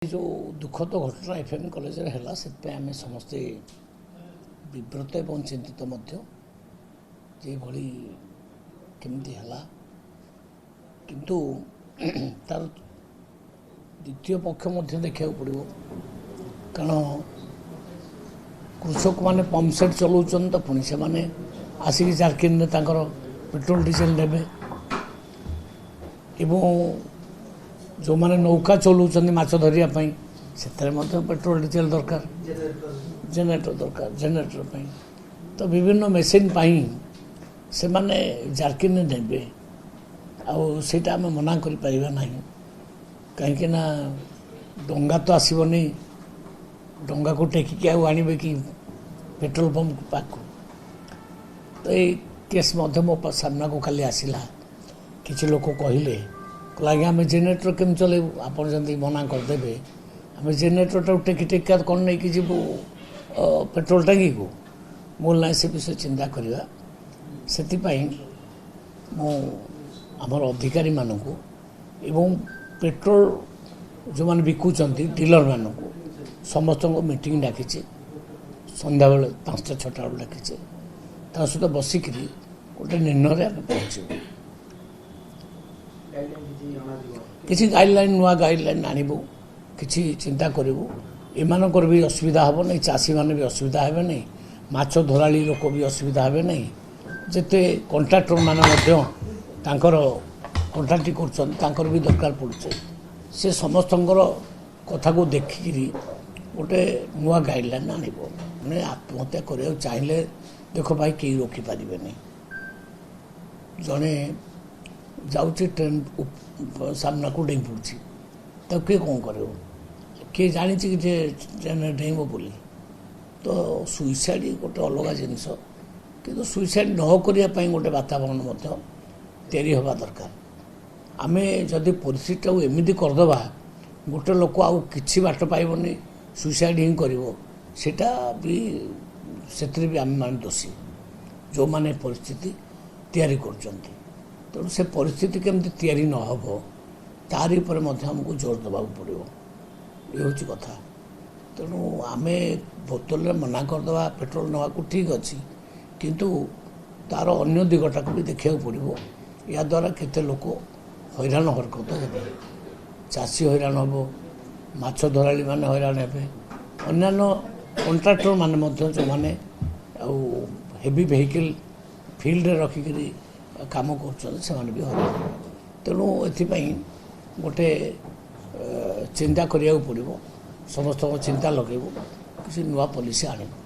जो दुखद घटना एफएम कॉलेज है से आम समस्ते विव्रत और चिंतित भली केमती है किंतु तार द्वितीय पक्ष देखा पड़ो कारण कृषक माने पंप सेट चलाउछन तो पुणी से माने आसिक जारकिन पेट्रोल डीजेल नेबे एवं जो माने नौका चलाउछन माछ धरिया पई सेतरे मध्ये पेट्रोल डीजेल दरकार जेनेरेटर पई तो विभिन्न मेसीन पई से माने जारकिन नेबे आउ सेटा आम मना करि परिबा नाही कहीं ना डंगा तो आसबनी डंगा को टेकिक आने कि पेट्रोल पंप पाक तो ये केस मो सामना को खाली आसला किसी लोग कहले आज्ञा आम जेनेरेटर केम चलेबू आप मना करदे आम जेनेरेटर टेकी टेका कौन नहीं कि जीवु पेट्रोल टांगी को मूल ना से विषय चिंता करवा से आमर अधिकारी मानक एवं पेट्रोल जो मैंने बिकुंट डीलर मानक समस्त मीटिंग डाकी संध्या बेले 5टा 6टा बेल डाकी सहित बसिक गोटे निर्णय आम पहुँचू किसी गाइडलाइन नुआ गाइडलाइन आणबू किसी चिंता करूँ एमानकर भी असुविधा हे नहीं चाषी मैंने भी असुविधा हे नहीं माछ धराली लोक भी असुविधा हे नहीं जिते कंट्राक्टर माने कंट्राक्ट कर भी दरकार पड़े से समस्त कथा को देखिकी गोटे नुआ गाइडलाइन आणब मैंने आत्महत्या करने चाहिए देख भाई कई रोकीपारे नहीं जड़े जाऊँगी ट्रेन सामना को डेई पड़ी तो किए कौन कर किए जानी कि ट्रेन डेब बोली तो सुइसाइड गोटे अलग जिनस कि सुइसाइड न करने गोटे वातावरण तैयारी हवा दरकार आम जदि परिस्थिति एमती करदे गोटे लोक आउ कि बाट पाइबनी सुइसाइड ही करटा भी से भी आम मान दोषी जो माने परिस्थिति तैयारी कर तेणु से परिस्थिति केमती तैयारी न हो तारी पर आमको जोर देवा पड़ो ये हूँ कथा तेणु आम बोतल मना करदे पेट्रोल नवा ठीक अच्छी किंतु तार अन्य दिगटा को भी देखा पड़ो या द्वारा केते लोक हैरान हरकत हे चाषी हैरान हम माछ धराली मैंने हैरान हे अन्य कंट्राक्टर माने जो मैंने हेवी वेहिकल फील्ड रखिक काम कर भी हैरान तेणु एपाई गोटे चिंता करिया पड़ो समस्त चिंता लगेबू किसी नुआ पॉलिसी आने